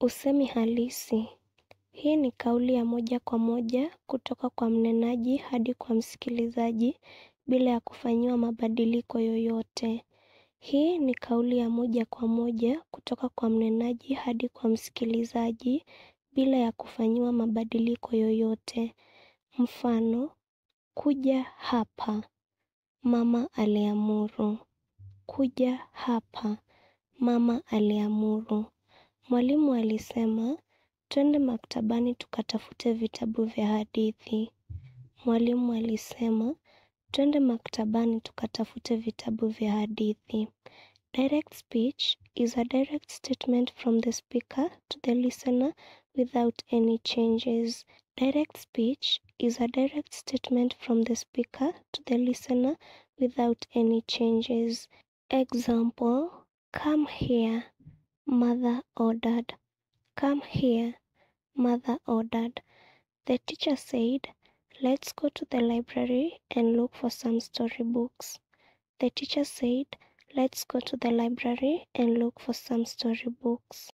Usemi halisi. Hii ni kauli ya moja kwa moja kutoka kwa mnenaji hadi kwa msikilizaji bila ya kufanyiwa mabadiliko yoyote. Hii ni kauli ya moja kwa moja kutoka kwa mnenaji hadi kwa msikilizaji bila ya kufanyiwa mabadiliko yoyote. Mfano, kuja hapa. Mama aliamuru. Kuja hapa. Mama aliamuru. Mwalimu alisema, twende maktabani tukatafute vitabu vya hadithi. Mwalimu alisema, twende maktabani tukatafute vitabu vya hadithi. Direct speech is a direct statement from the speaker to the listener without any changes. Direct speech is a direct statement from the speaker to the listener without any changes. Example, come here. Mother ordered. Come here. Mother ordered. The teacher said, let's go to the library and look for some storybooks. The teacher said, let's go to the library and look for some storybooks.